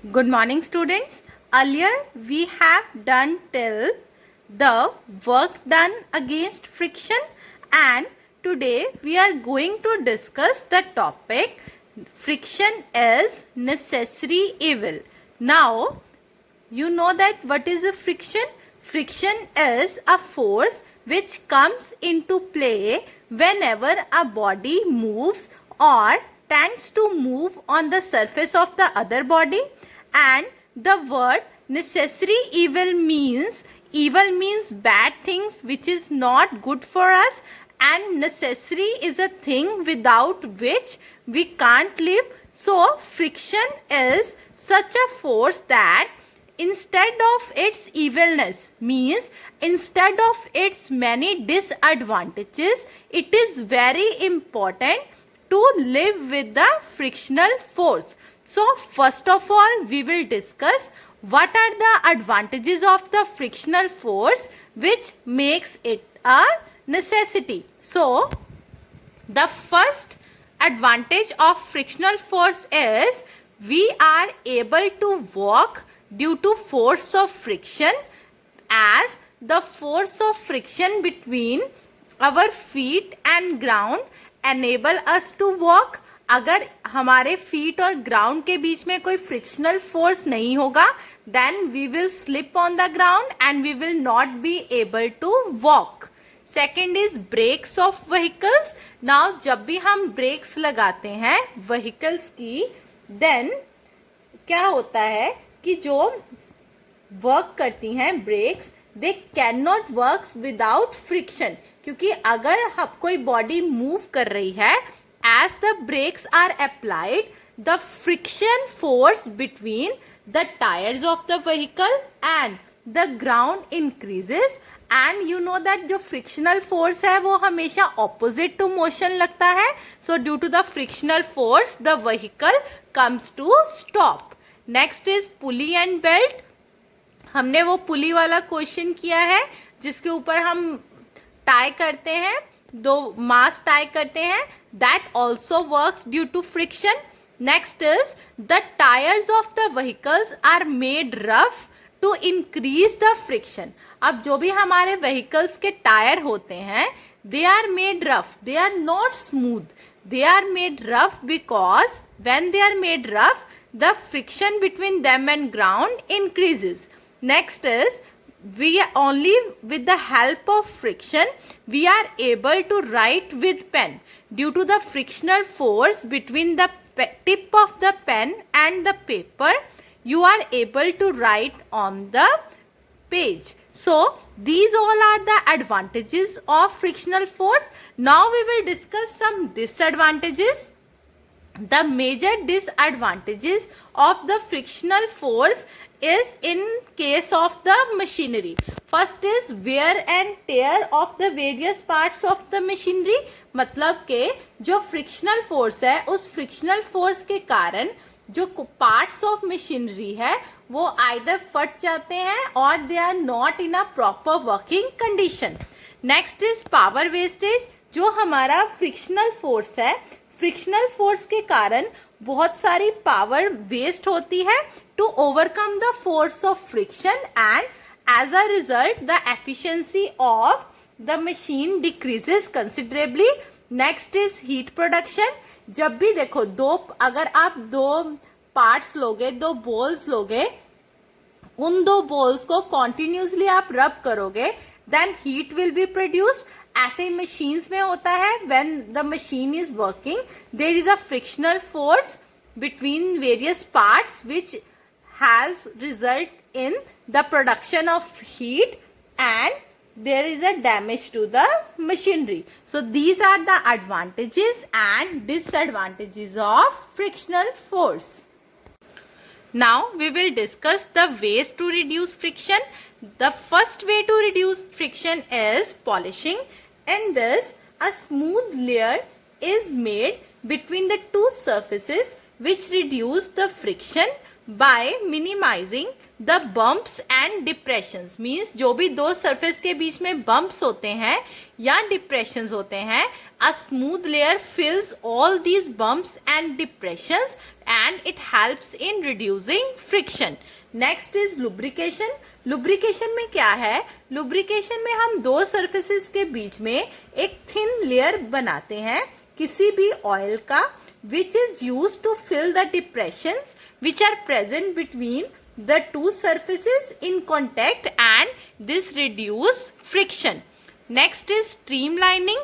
Good morning, students. Earlier we have done till the work done against friction, and today we are going to discuss the topic friction is necessary evil. Now you know that what is a friction? Friction is a force which comes into play whenever a body moves or tends to move on the surface of the other body. And the word necessary evil means bad things which is not good for us, and necessary is a thing without which we can't live. So friction is such a force that instead of its evilness, means instead of its many disadvantages, it is very important to live with the frictional force. So first of all, we will discuss what are the advantages of the frictional force which makes it a necessity. So the first advantage of frictional force is we are able to walk due to force of friction, as the force of friction between our feet and ground enable us to walk. अगर हमारे feet और ground के बीच में कोई frictional force नहीं होगा, then we will slip on the ground and we will not be able to walk. Second is brakes of vehicles. Now जब भी हम ब्रेक्स लगाते हैं व्हीकल्स की, देन क्या होता है कि जो वर्क करती हैं brakes, they can not work without friction. क्योंकि अगर कोई बॉडी मूव कर रही है, as the brakes are applied, the friction force between the tires of the vehicle and the ground increases. And you know that जो frictional force है वो हमेशा opposite to motion लगता है. So due to the frictional force, the vehicle comes to stop. Next is pulley and belt. हमने वो पुली वाला question किया है जिसके ऊपर हम टाई करते हैं, दो मास टाई करते हैं. That also works due to friction. Next is the tires of the vehicles are made rough to increase the friction. अब जो भी हमारे vehicles के टायर होते हैं, they are made rough. They are not smooth. They are made rough because when they are made rough, the friction between them and ground increases. Next is we only with the help of friction we are able to write with pen. Due to the frictional force between the tip of the pen and the paper, you are able to write on the page. So these all are the advantages of frictional force. Now we will discuss some disadvantages. The major disadvantages of the frictional force is in case of the machinery. First is wear and tear of the various parts of the machinery. मतलब के जो frictional force है, उस frictional force के कारण जो parts of machinery है वो either फट जाते हैं और they are not in a proper working condition. Next is power wastage. जो हमारा frictional force है, फ्रिक्शनल फोर्स के कारण बहुत सारी पावर वेस्ट होती है to overcome the force of friction, and as a result the efficiency of the machine decreases considerably. Next is heat production. जब भी देखो अगर आप दो पार्ट्स लोगे, दो बॉल्स लोगे, उन दो बॉल्स को कॉन्टिन्यूसली आप रब करोगे, then heat will be produced. ऐसे मशीन्स में होता है, when the machine is working there is a frictional force between various parts which has result in the production of heat and there is a damage to the machinery. So these are the advantages and disadvantages of frictional force. Now we will discuss the ways to reduce friction. The first way to reduce friction is polishing. In this, a smooth layer is made between the two surfaces which reduce the friction by minimizing the bumps and depressions means जो भी दो surface के बीच में bumps होते हैं या depressions होते हैं, a smooth layer fills all these bumps and depressions and it helps in reducing friction. Next is lubrication. Lubrication में क्या है? लुब्रिकेशन में हम दो सरफेसेस के बीच में एक थिन लेयर बनाते हैं किसी भी ऑयल का, which is used to fill the depressions which are present between the two surfaces in contact, and this reduce friction. Next is streamlining.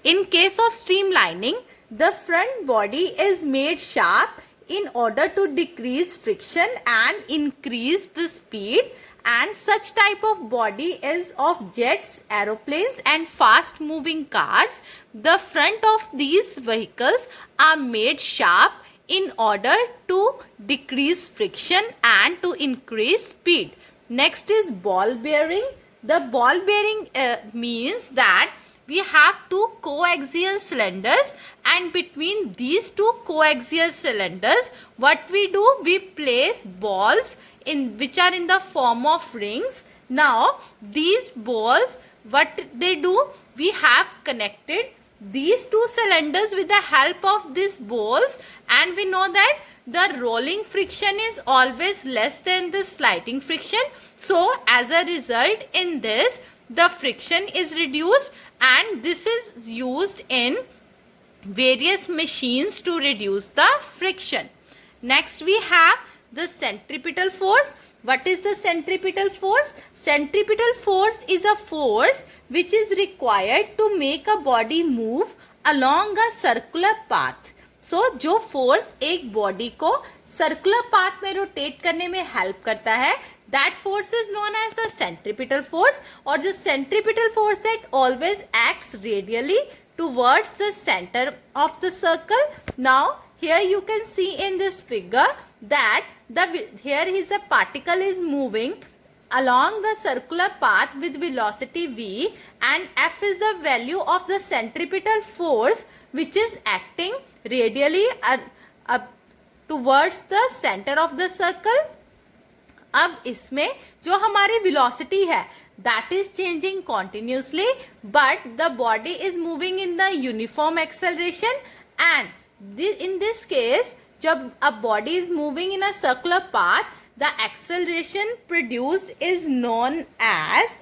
In case of streamlining, the front body is made sharp in order to decrease friction and increase the speed, and such type of body is of jets, aeroplanes and fast moving cars. The front of these vehicles are made sharp in order to decrease friction and to increase speed. Next is ball bearing. The ball bearing means that we have two coaxial cylinders, and between these two coaxial cylinders what we do, we place balls in which are in the form of rings. Now these balls, what they do, we have connected these two cylinders with the help of these balls, and we know that the rolling friction is always less than the sliding friction. So as a result in this, the friction is reduced, and this is used in various machines to reduce the friction. Next we have the centripetal force. What is the centripetal force? Centripetal force is a force which is required to make a body move along a circular path. So जो force एक body को circular path में rotate करने में help करता है, that force is known as the centripetal force. और जो centripetal force that always acts radially towards the center of the circle. Now here you can see in this figure that here is a particle is moving along the circular path with velocity v, and f is the value of the centripetal force which is acting radially towards the center of the circle. अब इसमें जो हमारी velocity है that is changing continuously, but the body is moving in the uniform acceleration, and in this case जब a body is moving in a circular path, the acceleration produced is known as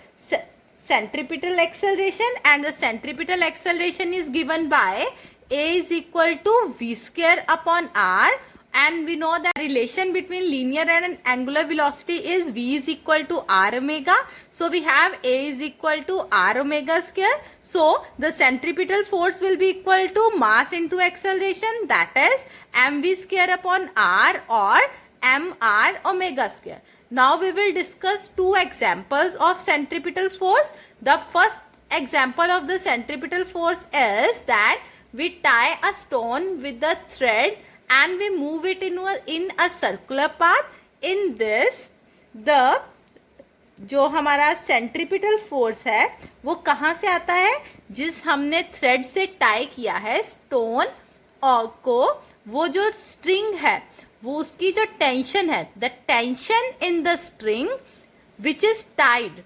centripetal acceleration, and the centripetal acceleration is given by a is equal to v square upon r, and we know that relation between linear and angular velocity is v is equal to r omega. So we have a is equal to r omega square. So the centripetal force will be equal to mass into acceleration, that is mv square upon r or mr omega square. Now we will discuss two examples of centripetal force. The first example of the centripetal force is that we tie a stone with the thread and we move it in a circular path. In this, the जो हमारा centripetal force है वो कहाँ से आता है? जिस हमने थ्रेड से टाई किया है स्टोन और को, वो जो स्ट्रिंग है वो उसकी जो टेंशन है, the tension in the string which is tied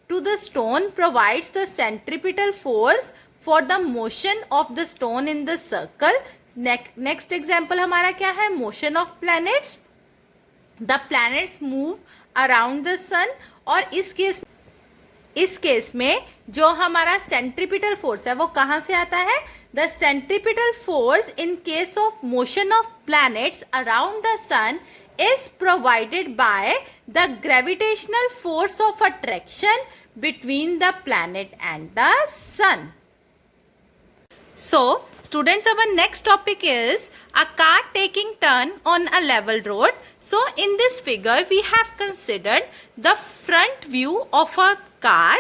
to the stone provides the centripetal force for the motion of the stone in the circle. Next example हमारा क्या है? Motion of planets. The planets move around the sun, और इस case में जो हमारा centripetal force है वो कहाँ से आता है? The centripetal force in case of motion of planets around the sun is provided by the gravitational force of attraction between the planet and the sun. So, students, our next topic is a car taking turn on a level road. So, in this figure, we have considered the front view of a car.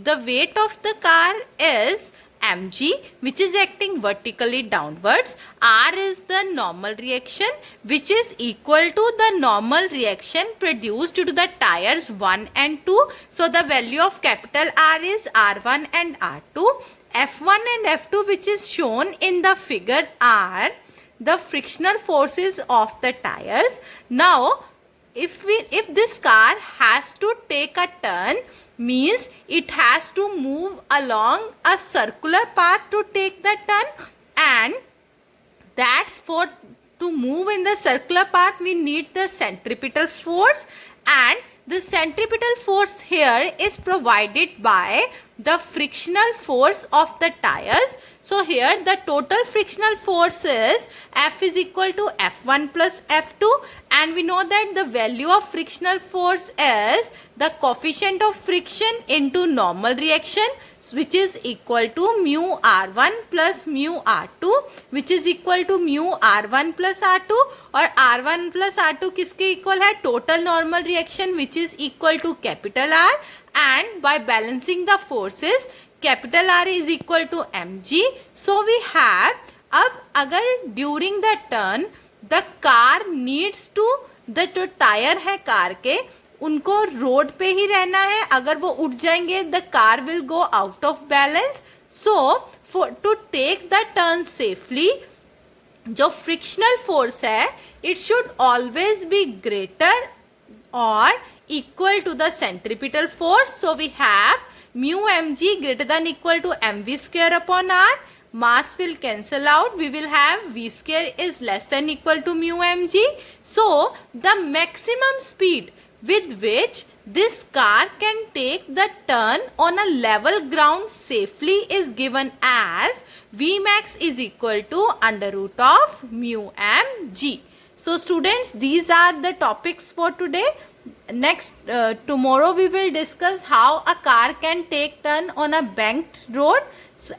The weight of the car is mg, which is acting vertically downwards. R is the normal reaction, which is equal to the normal reaction produced due to the tires 1 and 2. So, the value of capital R is R1 and R2. F1 and F2, which is shown in the figure, are the frictional forces of the tires. Now, if this car has to take a turn, means it has to move along a circular path to take the turn, and that's for to move in the circular path we need the centripetal force, and the centripetal force here is provided by the frictional force of the tires. So here the total frictional force is F is equal to F1 plus F2, and we know that the value of frictional force is the coefficient of friction into normal reaction, which is equal to mu R1 plus mu R2, which is equal to mu R1 plus R2, और R1 plus R2 किसके equal है? Total normal reaction which is equal to capital R, and by balancing the forces capital R is equal to mg. So we have, अब अगर during the turn the car needs to, the जो tyre है car के उनको road पे ही रहना है, अगर वो उठ जाएंगे the car will go out of balance. So for to take the turn safely, जो फ्रिक्शनल फोर्स है it should always be greater और equal to the centripetal force. So we have mu mg greater than equal to mv square upon r. Mass will cancel out. We will have v square is less than equal to mu mg. So the maximum speed with which this car can take the turn on a level ground safely is given as Vmax is equal to under root of mu mg. So students, these are the topics for today. Next tomorrow we will discuss how a car can take turn on a banked road,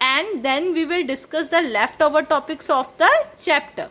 and then we will discuss the leftover topics of the chapter.